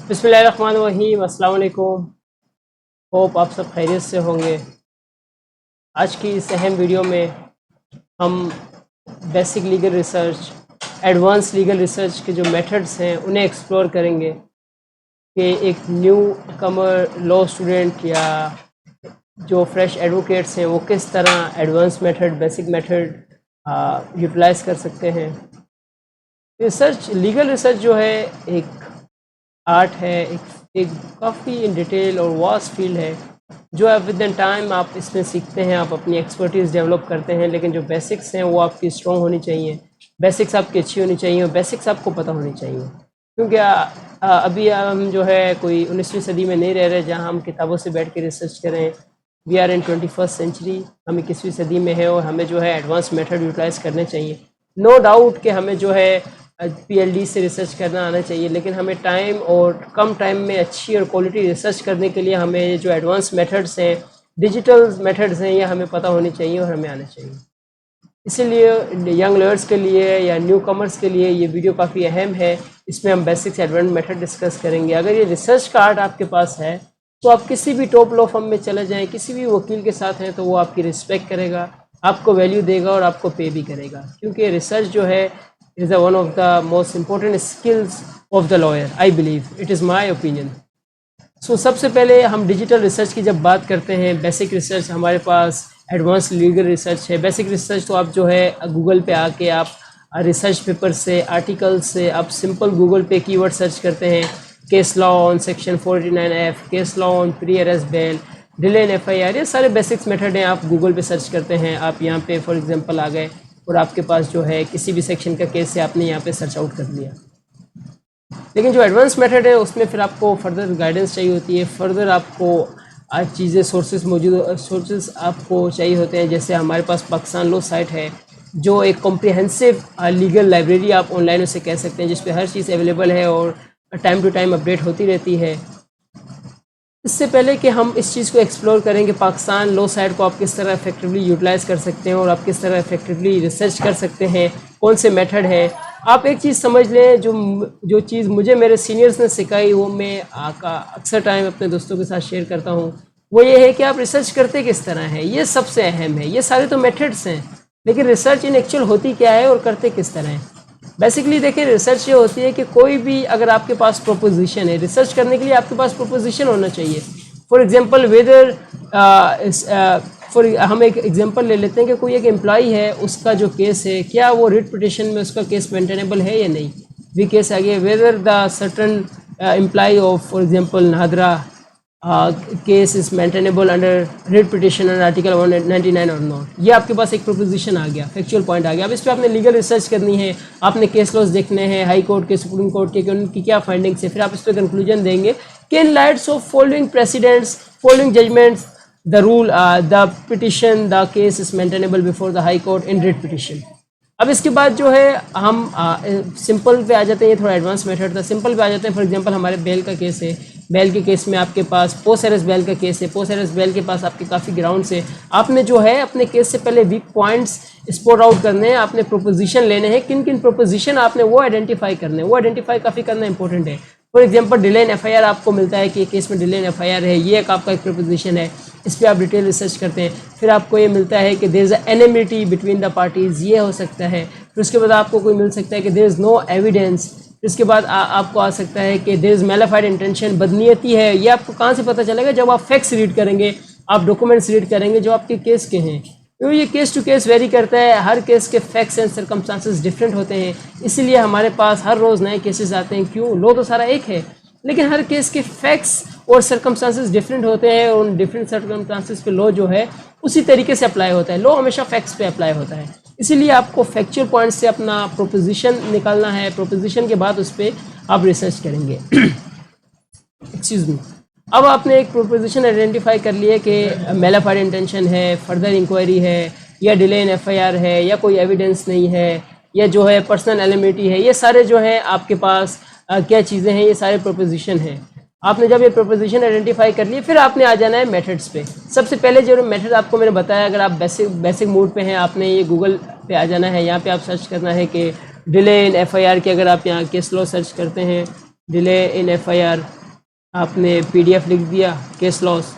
बिस्मिल्लाहिर्रहमानिर्रहीम, अस्सलाम वालेकुम। होप आप सब खैरियत से होंगे। आज की इस अहम वीडियो में हम basic legal research, advance legal research के जो मेथड्स हैं उन्हें एक्सप्लोर करेंगे कि एक न्यू कमर लॉ स्टूडेंट या जो फ्रेश एडवोकेट्स हैं वो किस तरह advance method, basic method utilize कर सकते हैं। रिसर्च, लीगल रिसर्च जो है एक आर्ट है, एक काफ़ी इन डिटेल और वास्ट फील्ड है जो आप विद इन टाइम आप इसमें सीखते हैं, आप अपनी एक्सपर्टीज़ डेवलप करते हैं। लेकिन जो बेसिक्स हैं वो आपकी स्ट्रॉन्ग होनी चाहिए, बेसिक्स आपकी अच्छी होनी चाहिए और बेसिक्स आपको पता होनी चाहिए। क्योंकि अभी हम जो है कोई 19वीं सदी में नहीं रह रहे जहाँ हम किताबों से बैठ के रिसर्च करें। We are in 21st century, हम 21वीं सदी में है और हमें जो है एडवांस मेथड यूटिलाइज करने चाहिए। नो डाउट कि हमें जो है पीएलडी से रिसर्च करना आना चाहिए, लेकिन हमें टाइम और कम टाइम में अच्छी और क्वालिटी रिसर्च करने के लिए हमें जो एडवांस मेथड्स हैं, डिजिटल मेथड्स हैं, ये हमें पता होनी चाहिए और हमें आने चाहिए। इसीलिए यंग लर्नर्स के लिए या न्यू कमर्स के लिए ये वीडियो काफ़ी अहम है। इसमें हम बेसिक्स एडवांस मेथड डिस्कस करेंगे। अगर ये रिसर्च का आर्ट आपके पास है तो आप किसी भी टॉप लॉ फर्म में चले जाएँ, किसी भी वकील के साथ हैं तो वो आपकी रिस्पेक्ट करेगा, आपको वैल्यू देगा और आपको पे भी करेगा। क्योंकि रिसर्च जो है is one of the most important skills of the lawyer. I believe it is my opinion. So सबसे पहले हम डिजिटल रिसर्च की जब बात करते हैं, बेसिक रिसर्च हमारे पास, एडवांस लीगल रिसर्च है। बेसिक रिसर्च तो आप जो है गूगल पे आके आप रिसर्च पेपर से, आर्टिकल से आप सिंपल गूगल पे कीवर्ड सर्च करते हैं, case law on section 489F, case law on pre arrest bell, delay in FIR, ये सारे बेसिक्स मेथड हैं। आप गूगल पे सर्च करते हैं, आप यहाँ पे फॉर एग्जांपल आ गए और आपके पास जो है किसी भी सेक्शन का केस है आपने यहाँ पे सर्च आउट कर लिया। लेकिन जो एडवांस मेथड है उसमें फिर आपको फर्दर गाइडेंस चाहिए होती है, फर्दर आपको आज चीज़ें सोर्सेज आपको चाहिए होते हैं। जैसे हमारे पास पाकिस्तान लॉ साइट है जो एक कॉम्प्रिहेंसिव लीगल लाइब्रेरी आप ऑनलाइन उसे कह सकते हैं, जिस पे हर चीज़ अवेलेबल है और टाइम टू टाइम अपडेट होती रहती है। इससे पहले कि हम इस चीज़ को एक्सप्लोर करें कि पाकिस्तान लॉ साइट को आप किस तरह इफेक्टिवली यूटिलाइज़ कर सकते हैं और आप किस तरह इफेक्टिवली रिसर्च कर सकते हैं, कौन से मेथड है, आप एक चीज़ समझ लें। जो चीज़ मुझे मेरे सीनियर्स ने सिखाई वो मैं अक्सर टाइम अपने दोस्तों के साथ शेयर करता हूँ, वो ये है कि आप रिसर्च करते किस तरह है। ये सबसे अहम है। ये सारे तो मेथड्स हैं, लेकिन रिसर्च इन एक्चुअल होती क्या है और करते किस तरह है। बेसिकली देखिए, रिसर्च ये होती है कि कोई भी अगर आपके पास प्रोपोजिशन है, रिसर्च करने के लिए आपके पास प्रोपोजिशन होना चाहिए। फॉर एग्जांपल वेदर हम एक एग्जांपल ले लेते हैं कि कोई एक एम्प्लॉई है, उसका जो केस है क्या वो रिट पिटिशन में उसका केस मेंटेनेबल है या नहीं। वी केस आ गया whether the certain employee of for example NADRA case is maintainable under writ petition under article 199 और नॉट। ये आपके पास एक प्रोपोजिशन आ गया, फैक्चुअल पॉइंट आ गया। अब इस पर आपने लीगल रिसर्च करनी है, आपने केस लॉज देखने हैं हाई कोर्ट के, सुप्रीम कोर्ट के, कि उनकी क्या फाइंडिंग्स है। फिर आप इस पर कंक्लूजन देंगे कि in lights of following precedents, following judgments, the rule, the petition, the case is maintainable before the high court in writ petition. अब इसके बाद जो है हम सिंपल पे आ जाते हैं। ये थोड़ा एडवांस मेथड था। सिंपल पे आ जाते हैं। फॉर एग्जांपल हमारे बेल का केस है, बेल के केस में आपके पास पोस्ट अरेस्ट बेल का केस है। पोस्ट अरेस्ट बेल के पास आपके काफ़ी ग्राउंड्स है। आपने जो है अपने केस से पहले वीक पॉइंट्स स्पॉट आउट करने हैं, आपने प्रोपोजिशन लेने हैं, किन किन प्रोपोजिशन आपने वो आइडेंटिफाई करने हैं। वो आइडेंटिफाई काफ़ी करना इंपॉर्टेंट है। For example delay in FIR आपको मिलता है कि केस में डिले इन FIR है, ये एक आपका एक प्रोपोजिशन है, इस पर आप डिटेल रिसर्च करते हैं। फिर आपको ये मिलता है कि there is a enmity between the parties, ये हो सकता है। फिर उसके बाद आपको कोई मिल सकता है कि देयर इज़ नो एविडेंस। फिर उसके बाद आपको आ सकता है कि देयर इज़ मैलिफाइड इंटेंशन, बदनीयती है। ये आपको कहाँ से पता चलेगा? जब आप फैक्ट्स रीड करेंगे, आप डॉक्यूमेंट्स रीड करेंगे जो आपके केस के हैं। तो ये केस टू केस वेरी करता है, हर केस के फैक्ट्स एंड सर्कमस्टांसेस डिफरेंट होते हैं। इसीलिए हमारे पास हर रोज़ नए केसेस आते हैं। क्यों? लॉ तो सारा एक है, लेकिन हर केस के फैक्ट्स और सर्कमस्टांसेस डिफरेंट होते हैं। और उन डिफरेंट सर्कमस्टांसेस पे लॉ जो है उसी तरीके से अप्लाई होता है। लॉ हमेशा फैक्ट्स पे अप्लाई होता है। इसीलिए आपको फैक्चुअल पॉइंट से अपना प्रोपोजिशन निकालना है। प्रोपोजिशन के बाद उस पर आप रिसर्च करेंगे। Excuse me. अब आपने एक प्रोपोजिशन आइडेंटिफाई कर लिया कि मैलिफाइड इंटेंशन है, फर्दर इंक्वायरी है, या डिले इन FIR है, या कोई एविडेंस नहीं है, या जो है पर्सनल एलिमिटी है। ये सारे जो है आपके पास क्या चीज़ें हैं, ये सारे प्रोपोजिशन हैं। आपने जब ये प्रोपोजिशन आइडेंटिफाई कर लिए, फिर आपने आ जाना है मेथड्स पे। सबसे पहले जो मेथड आपको मैंने बताया, अगर आप बेसिक मूड पे हैं, आपने ये गूगल पे आ जाना है। यहाँ पे आप सर्च करना है कि डिले इन FIR के, अगर आप यहाँ केस लॉ सर्च करते हैं, डिले इन FIR, आपने PDF लिख दिया केस लॉस।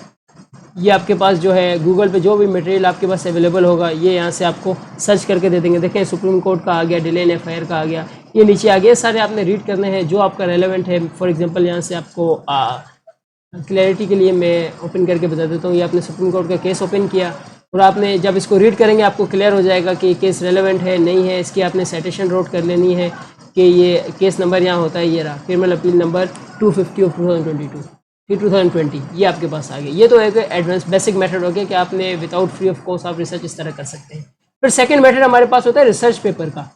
ये आपके पास जो है गूगल पे जो भी मटेरियल आपके पास अवेलेबल होगा ये यहाँ से आपको सर्च करके दे देंगे। देखें सुप्रीम कोर्ट का आ गया, डिले इन FIR का आ गया, ये नीचे आ गया। सारे आपने रीड करने हैं जो आपका रेलेवेंट है। फॉर एग्जांपल यहाँ से आपको क्लैरिटी के लिए मैं ओपन करके बता देता हूँ। ये आपने सुप्रीम कोर्ट का केस ओपन किया और आपने जब इसको रीड करेंगे आपको क्लियर हो जाएगा कि केस रेलेवेंट है नहीं है। इसकी आपने साइटेशन नोट कर लेनी है कि ये केस नंबर यहाँ होता है, ये रहा क्रिमिनल अपील नंबर 250 ऑफ 2022 फिर 2020, ये आपके पास आ गया। ये तो एक एडवांस बेसिक मेथड हो गया कि आपने विदाउट फ्री ऑफ कॉस्ट आप रिसर्च इस तरह कर सकते हैं। फिर सेकंड मेथड हमारे पास होता है रिसर्च पेपर का।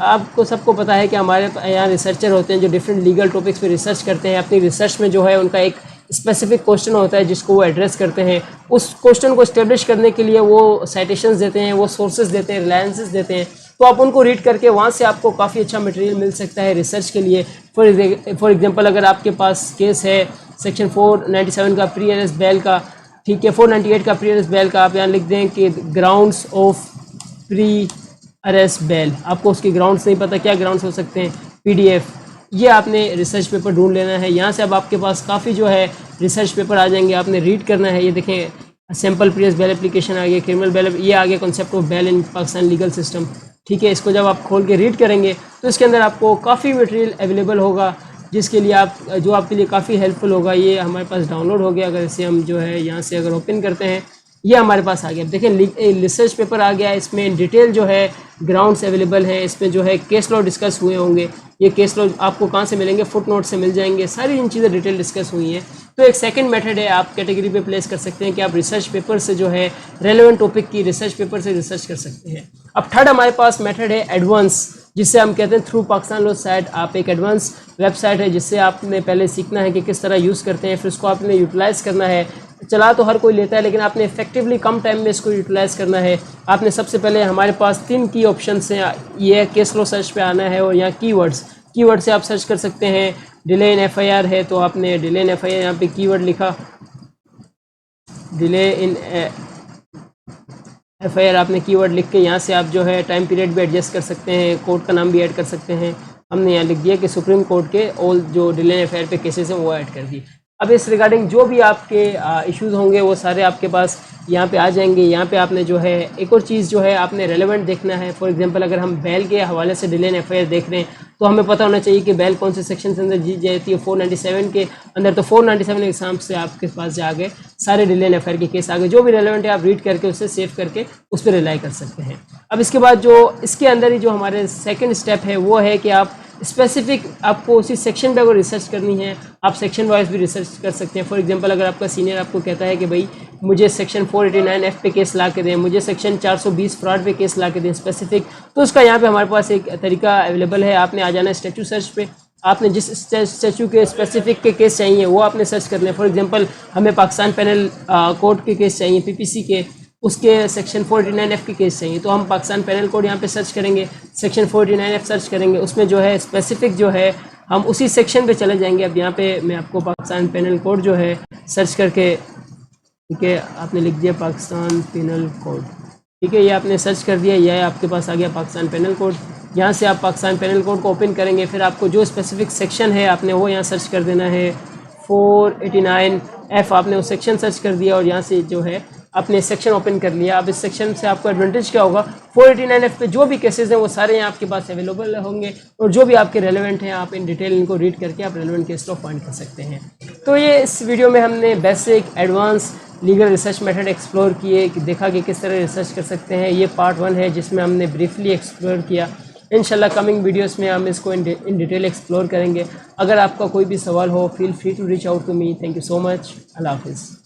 आपको सबको पता है कि हमारे यहाँ रिसर्चर होते हैं जो डिफरेंट लीगल टॉपिक्स पे रिसर्च करते हैं। अपनी रिसर्च में जो है उनका एक स्पेसिफिक क्वेश्चन होता है जिसको वो एड्रेस करते हैं। उस क्वेश्चन को इस्टेब्लिश करने के लिए वो साइटेशंस देते हैं, वो सोर्सेज देते हैं, रिलायंसेस देते हैं। तो आप उनको रीड करके वहाँ से आपको काफ़ी अच्छा मटेरियल मिल सकता है रिसर्च के लिए। फॉर एग्जांपल अगर आपके पास केस है सेक्शन 497 का प्री अरेस्ट बेल का, ठीक है, 498 का प्री अरेस्ट बेल का, आप यहाँ लिख दें कि grounds of pre arrest bell. आपको उसके ग्राउंड्स नहीं पता, क्या ग्राउंड्स हो सकते हैं, PDF। ये आपने रिसर्च पेपर ढूंढ लेना है। यहाँ से अब आपके पास काफ़ी जो है रिसर्च पेपर आ जाएंगे, आपने रीड करना है। ये देखें sample pre arrest bail application आ गया, क्रिमिनल बेल, ये आ गया concept of bail in Pakistan legal system, ठीक है। इसको जब आप खोल के रीड करेंगे तो इसके अंदर आपको काफ़ी मटेरियल अवेलेबल होगा जिसके लिए जो आपके लिए काफ़ी हेल्पफुल होगा। ये हमारे पास डाउनलोड हो गया। अगर इसे हम जो है यहाँ से अगर ओपन करते हैं, ये हमारे पास आ गया। देखें रिसर्च पेपर आ गया, इसमें डिटेल जो है ग्राउंड्स अवेलेबल हैं, इसमें जो है केस लॉ डिस्कस हुए होंगे। ये केस लॉ आपको कहाँ से मिलेंगे, फुट नोट से मिल जाएंगे। सारी इन चीज़ें डिटेल डिस्कस हुई हैं। तो एक सेकंड मेथड है, आप कैटेगरी पे प्लेस कर सकते हैं कि आप रिसर्च पेपर से जो है रेलेवेंट टॉपिक की रिसर्च पेपर से रिसर्च कर सकते हैं। अब थर्ड हमारे पास मेथड है एडवांस, जिससे हम कहते हैं थ्रू पाकिस्तान लॉ साइट। आप एक एडवांस वेबसाइट है जिससे आपने पहले सीखना है कि किस तरह यूज़ करते हैं, फिर उसको आपने यूटिलाइज़ करना है। चला तो हर कोई लेता है लेकिन आपने इफेक्टिवली कम टाइम में इसको यूटिलाइज़ करना है। आपने सबसे पहले हमारे पास 3 की ऑप्शन हैं। ये केस लॉ सर्च पे आना है और यहाँ कीवर्ड से आप सर्च कर सकते हैं। डिले इन FIR है तो आपने डिले इन FIR यहाँ पे कीवर्ड लिखा, डिले इन FIR आपने कीवर्ड लिख के यहाँ से आप जो है टाइम पीरियड भी एडजस्ट कर सकते हैं, कोर्ट का नाम भी ऐड कर सकते हैं। हमने यहाँ लिख दिया कि सुप्रीम कोर्ट के ऑल जो डिले इन FIR पे केसेस हैं वो ऐड कर दिए। अब इस रिगार्डिंग जो भी आपके इश्यूज़ होंगे वो सारे आपके पास यहाँ पे आ जाएंगे। यहाँ पे आपने जो है एक और चीज़ जो है आपने रेलेवेंट देखना है। फॉर एग्जांपल अगर हम बेल के हवाले से डिले इन FIR देख रहे हैं तो हमें पता होना चाहिए कि बेल कौन से सेक्शन के अंदर दी जाती है। 497 के अंदर, तो 497 के हिसाब से आपके पास जा गए सारे डिले इन FIR के केस आ गए। जो भी रेलेवेंट है आप रीड करके उससे सेव करके उस पर रिलाई कर सकते हैं। अब इसके बाद जो इसके अंदर ही जो हमारे सेकेंड स्टेप है वो है कि आप स्पेसिफिक आपको उसी सेक्शन पे अगर रिसर्च करनी है आप सेक्शन वाइज भी रिसर्च कर सकते हैं। फॉर एग्जांपल अगर आपका सीनियर आपको कहता है कि भाई मुझे सेक्शन 489F पे केस ला के दें, मुझे सेक्शन 420 फ्रॉड पे केस ला के दें स्पेसिफिक, तो उसका यहाँ पे हमारे पास एक तरीका अवेलेबल है। आपने आ जाना है स्टैचू सर्च पे, आपने जिस स्टैचू के स्पेसिफिक के केस चाहिए वो आपने सर्च करने हैं। फॉर एग्जांपल हमें पाकिस्तान पेनल कोड के केस चाहिए, PPC के, उसके सेक्शन 489F के केस चाहिए, तो हम पाकिस्तान पेनल कोड यहाँ पे सर्च करेंगे, सेक्शन 489F सर्च करेंगे, उसमें जो है स्पेसिफिक जो है हम उसी सेक्शन पे चले जाएंगे। अब यहाँ पे मैं आपको पाकिस्तान पेनल कोड जो है सर्च करके, ठीक है, आपने लिख दिया पाकिस्तान पेनल कोड, ठीक है, ये आपने सर्च कर दिया, यह आपके पास आ गया पाकिस्तान पेनल कोड। यहाँ से आप पाकिस्तान पेनल कोड को ओपन करेंगे, फिर आपको जो स्पेसिफिक सेक्शन है आपने वो यहाँ सर्च कर देना है। 489F आपने वो सेक्शन सर्च कर दिया और यहाँ से जो है आपने सेक्शन ओपन कर लिया। अब इस सेक्शन से आपको एडवांटेज क्या होगा, 489F पे जो भी केसेस हैं वो सारे यहाँ आपके पास अवेलेबल होंगे और जो भी आपके रेलेवेंट हैं आप इन डिटेल इनको रीड करके आप रेलेवेंट केस को फाइंड कर सकते हैं। तो ये इस वीडियो में हमने basic advance legal research method explore किए, देखा कि किस तरह रिसर्च कर सकते हैं। ये पार्ट 1 है जिसमें हमने ब्रीफली एक्सप्लोर किया। इंशाल्लाह कमिंग वीडियोस में हम इसको इन डिटेल एक्सप्लोर करेंगे। अगर आपका कोई भी सवाल हो feel free to reach out to me. Thank you so much. अल्लाह हाफिज़।